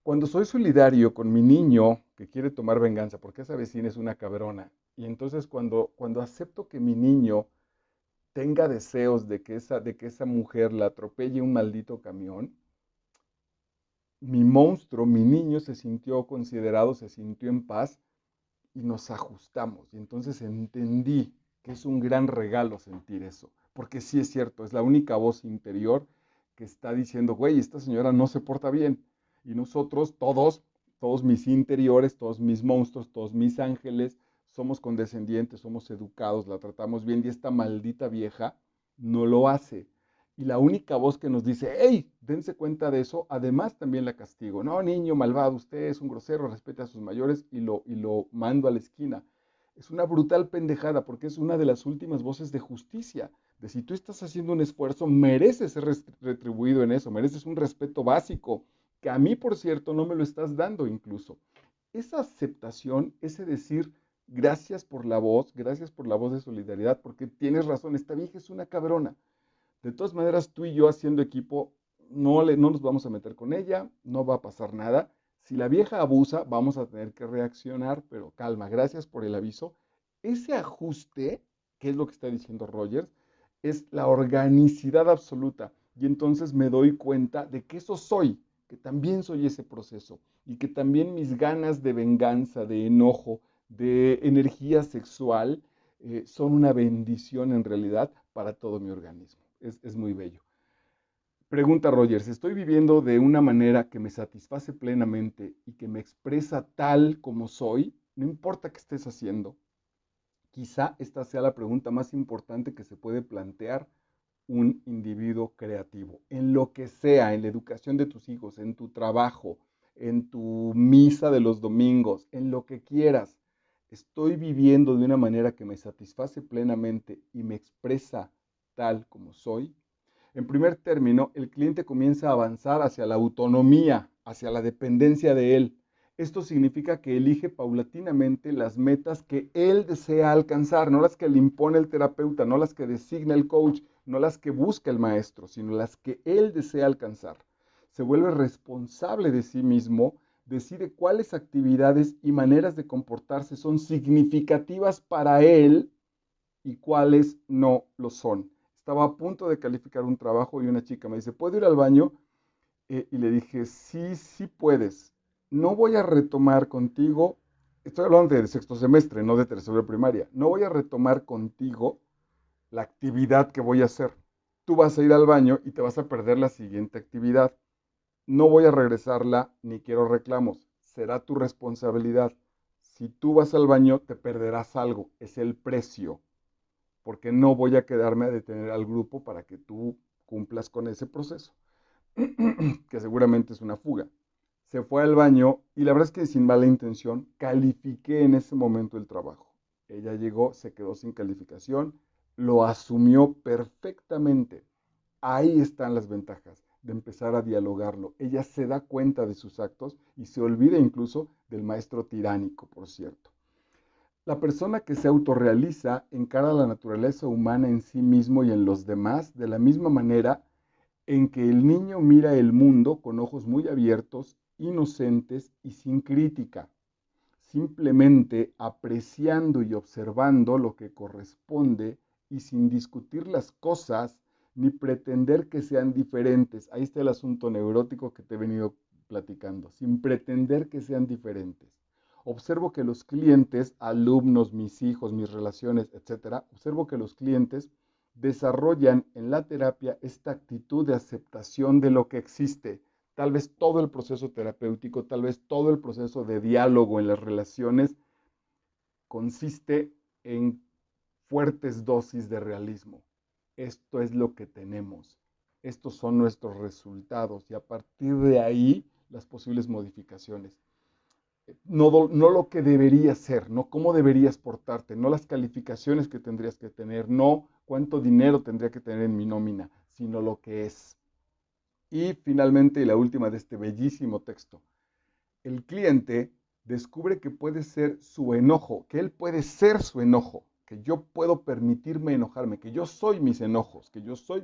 Speaker 1: cuando soy solidario con mi niño que quiere tomar venganza, porque esa vecina es una cabrona, y entonces cuando acepto que mi niño tenga deseos de que esa mujer la atropelle un maldito camión, mi monstruo, mi niño se sintió considerado, se sintió en paz y nos ajustamos. Y entonces entendí que es un gran regalo sentir eso, porque sí es cierto, es la única voz interior que está diciendo, güey, esta señora no se porta bien. Y nosotros, todos mis interiores, todos mis monstruos, todos mis ángeles, somos condescendientes, somos educados, la tratamos bien y esta maldita vieja no lo hace. Y la única voz que nos dice, hey, dense cuenta de eso, además también la castigo. No, niño malvado, usted es un grosero, respete a sus mayores y lo mando a la esquina. Es una brutal pendejada porque es una de las últimas voces de justicia. De si tú estás haciendo un esfuerzo, mereces ser retribuido en eso, mereces un respeto básico, que a mí, por cierto, no me lo estás dando incluso. Esa aceptación, ese decir, gracias por la voz de solidaridad, porque tienes razón, esta vieja es una cabrona. De todas maneras, tú y yo haciendo equipo, no nos vamos a meter con ella, no va a pasar nada. Si la vieja abusa, vamos a tener que reaccionar, pero calma, gracias por el aviso. Ese ajuste, que es lo que está diciendo Rogers, es la organicidad absoluta. Y entonces me doy cuenta de que eso soy, que también soy ese proceso y que también mis ganas de venganza, de enojo, de energía sexual, son una bendición en realidad para todo mi organismo. Es muy bello. Pregunta Rogers, ¿estoy viviendo de una manera que me satisface plenamente y que me expresa tal como soy? No importa qué estés haciendo. Quizá esta sea la pregunta más importante que se puede plantear un individuo creativo. En lo que sea, en la educación de tus hijos, en tu trabajo, en tu misa de los domingos, en lo que quieras. ¿Estoy viviendo de una manera que me satisface plenamente y me expresa tal como soy? En primer término, el cliente comienza a avanzar hacia la autonomía, hacia la dependencia de él. Esto significa que elige paulatinamente las metas que él desea alcanzar, no las que le impone el terapeuta, no las que designa el coach, no las que busca el maestro, sino las que él desea alcanzar. Se vuelve responsable de sí mismo, decide cuáles actividades y maneras de comportarse son significativas para él y cuáles no lo son. Estaba a punto de calificar un trabajo y una chica me dice, ¿puedo ir al baño? Y le dije, sí, sí puedes. No voy a retomar contigo, estoy hablando de sexto semestre, no de tercero de primaria, no voy a retomar contigo la actividad que voy a hacer. Tú vas a ir al baño y te vas a perder la siguiente actividad. No voy a regresarla ni quiero reclamos. Será tu responsabilidad. Si tú vas al baño, te perderás algo. Es el precio, porque no voy a quedarme a detener al grupo para que tú cumplas con ese proceso, que seguramente es una fuga. Se fue al baño y la verdad es que sin mala intención califiqué en ese momento el trabajo. Ella llegó, se quedó sin calificación, lo asumió perfectamente. Ahí están las ventajas de empezar a dialogarlo. Ella se da cuenta de sus actos y se olvida incluso del maestro tiránico, por cierto. La persona que se autorrealiza encara la naturaleza humana en sí mismo y en los demás de la misma manera en que el niño mira el mundo con ojos muy abiertos, inocentes y sin crítica, simplemente apreciando y observando lo que corresponde y sin discutir las cosas ni pretender que sean diferentes. Ahí está el asunto neurótico que te he venido platicando, sin pretender que sean diferentes. Observo que los clientes, alumnos, mis hijos, mis relaciones, etcétera, observo que los clientes desarrollan en la terapia esta actitud de aceptación de lo que existe. Tal vez todo el proceso terapéutico, tal vez todo el proceso de diálogo en las relaciones consiste en fuertes dosis de realismo. Esto es lo que tenemos. Estos son nuestros resultados y a partir de ahí las posibles modificaciones. No lo que debería ser, no cómo deberías portarte, no las calificaciones que tendrías que tener, no cuánto dinero tendría que tener en mi nómina, sino lo que es. Y finalmente, y la última de este bellísimo texto, el cliente descubre que puede ser su enojo, que él puede ser su enojo, que yo puedo permitirme enojarme, que yo soy mis enojos, que yo soy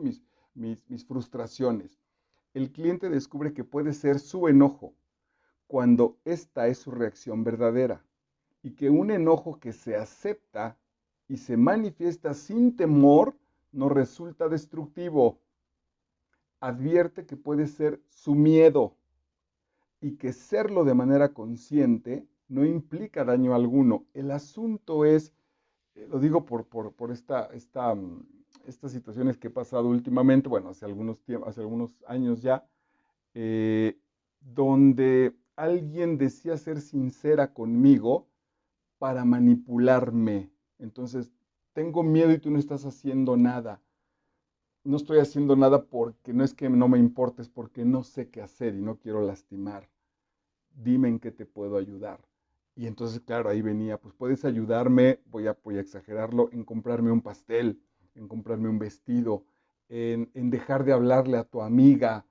Speaker 1: mis frustraciones. El cliente descubre que puede ser su enojo cuando esta es su reacción verdadera y que un enojo que se acepta y se manifiesta sin temor no resulta destructivo. Advierte que puede ser su miedo y que serlo de manera consciente no implica daño alguno. El asunto es, lo digo por estas situaciones que he pasado últimamente, bueno, hace algunos años ya, eh, donde alguien decía ser sincera conmigo para manipularme. Entonces, tengo miedo y tú no estás haciendo nada. No estoy haciendo nada porque no es que no me importe, es porque no sé qué hacer y no quiero lastimar. Dime en qué te puedo ayudar. Y entonces, claro, ahí venía, pues puedes ayudarme, voy a exagerarlo, en comprarme un pastel, en comprarme un vestido, en dejar de hablarle a tu amiga,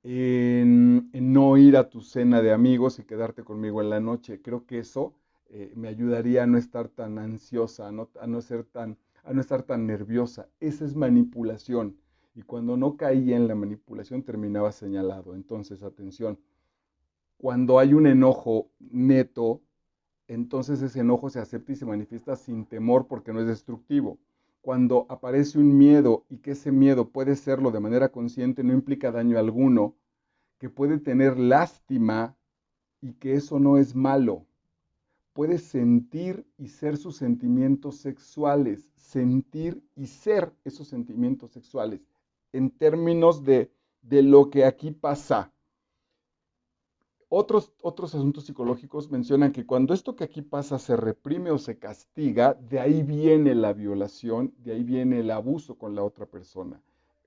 Speaker 1: en no ir a tu cena de amigos y quedarte conmigo en la noche. Creo que eso me ayudaría a no estar tan ansiosa, a no estar tan nerviosa. Esa es manipulación. Y cuando no caía en la manipulación terminaba señalado. Entonces, atención, cuando hay un enojo neto, entonces ese enojo se acepta y se manifiesta sin temor porque no es destructivo. Cuando aparece un miedo y que ese miedo puede serlo de manera consciente, no implica daño alguno, que puede tener lástima y que eso no es malo. Puede sentir y ser sus sentimientos sexuales, sentir y ser esos sentimientos sexuales, en términos de lo que aquí pasa. Otros asuntos psicológicos mencionan que cuando esto que aquí pasa se reprime o se castiga, de ahí viene la violación, de ahí viene el abuso con la otra persona,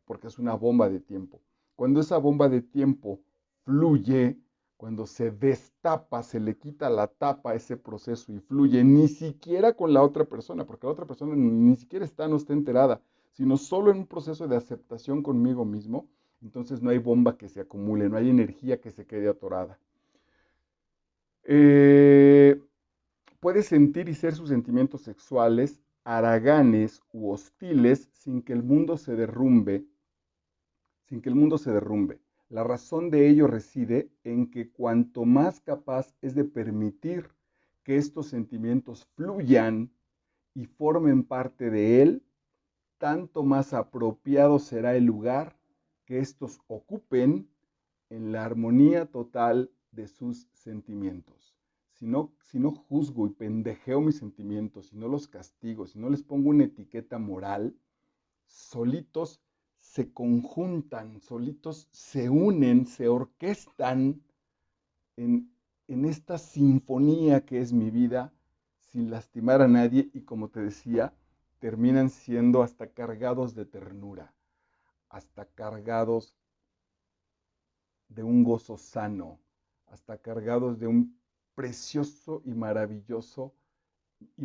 Speaker 1: porque es una bomba de tiempo. Cuando esa bomba de tiempo fluye, cuando se destapa, se le quita la tapa a ese proceso y fluye, ni siquiera con la otra persona, porque la otra persona ni siquiera no está enterada, sino solo en un proceso de aceptación conmigo mismo, entonces no hay bomba que se acumule, no hay energía que se quede atorada. Eh, Puede sentir y ser sus sentimientos sexuales haraganes u hostiles sin que el mundo se derrumbe. La razón de ello reside en que cuanto más capaz es de permitir que estos sentimientos fluyan y formen parte de él, tanto más apropiado será el lugar que estos ocupen en la armonía total de sus sentimientos. Si no juzgo y pendejeo mis sentimientos, si no los castigo, si no les pongo una etiqueta moral, solitos se conjuntan, solitos se unen, se orquestan en, en esta sinfonía que es mi vida, sin lastimar a nadie y como te decía, terminan siendo hasta cargados de ternura, hasta cargados de un gozo sano, hasta cargados de un precioso y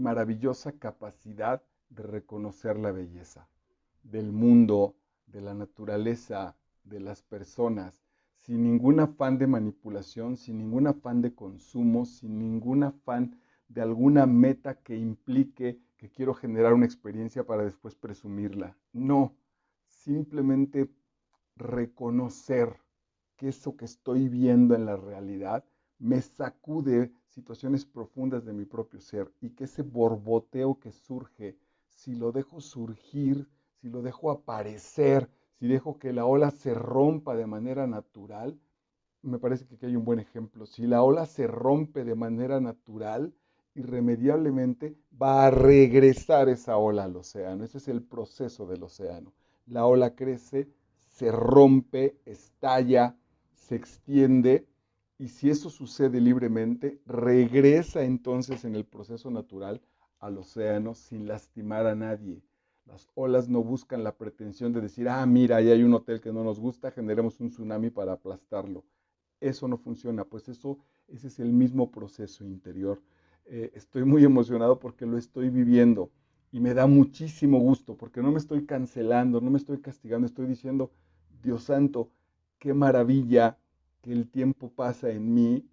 Speaker 1: maravillosa capacidad de reconocer la belleza del mundo, de la naturaleza, de las personas, sin ningún afán de manipulación, sin ningún afán de consumo, sin ningún afán de alguna meta que implique que quiero generar una experiencia para después presumirla. No, simplemente reconocer que eso que estoy viendo en la realidad me sacude situaciones profundas de mi propio ser y que ese borboteo que surge, si lo dejo surgir, si lo dejo aparecer, si dejo que la ola se rompa de manera natural, me parece que aquí hay un buen ejemplo. Si la ola se rompe de manera natural, irremediablemente va a regresar esa ola al océano. Ese es el proceso del océano. La ola crece, se rompe, estalla, se extiende y si eso sucede libremente, regresa entonces en el proceso natural al océano sin lastimar a nadie. Las olas no buscan la pretensión de decir, ah, mira, ahí hay un hotel que no nos gusta, generemos un tsunami para aplastarlo. Eso no funciona, pues ese es el mismo proceso interior. Estoy muy emocionado porque lo estoy viviendo y me da muchísimo gusto porque no me estoy cancelando, no me estoy castigando, estoy diciendo, Dios santo, qué maravilla que el tiempo pasa en mí,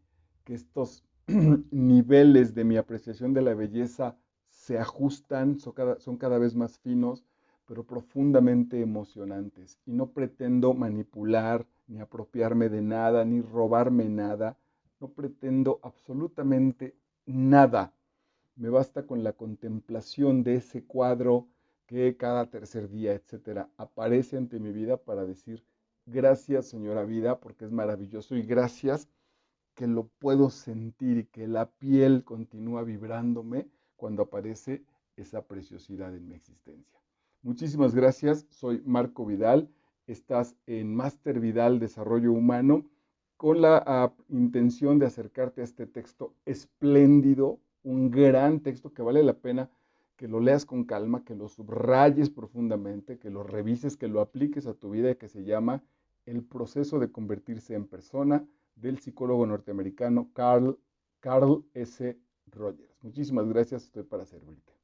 Speaker 1: que estos niveles de mi apreciación de la belleza se ajustan, son cada vez más finos, pero profundamente emocionantes. Y no pretendo manipular, ni apropiarme de nada, ni robarme nada. No pretendo absolutamente nada. Me basta con la contemplación de ese cuadro que cada tercer día, etcétera, aparece ante mi vida para decir gracias, señora vida, porque es maravilloso y gracias que lo puedo sentir y que la piel continúa vibrándome cuando aparece esa preciosidad en mi existencia. Muchísimas gracias, soy Marco Vidal, estás en Máster Vidal Desarrollo Humano con la intención de acercarte a este texto espléndido, un gran texto que vale la pena que lo leas con calma, que lo subrayes profundamente, que lo revises, que lo apliques a tu vida y que se llama El proceso de convertirse en persona del psicólogo norteamericano Carl S. Rogers. Muchísimas gracias, estoy para servirte.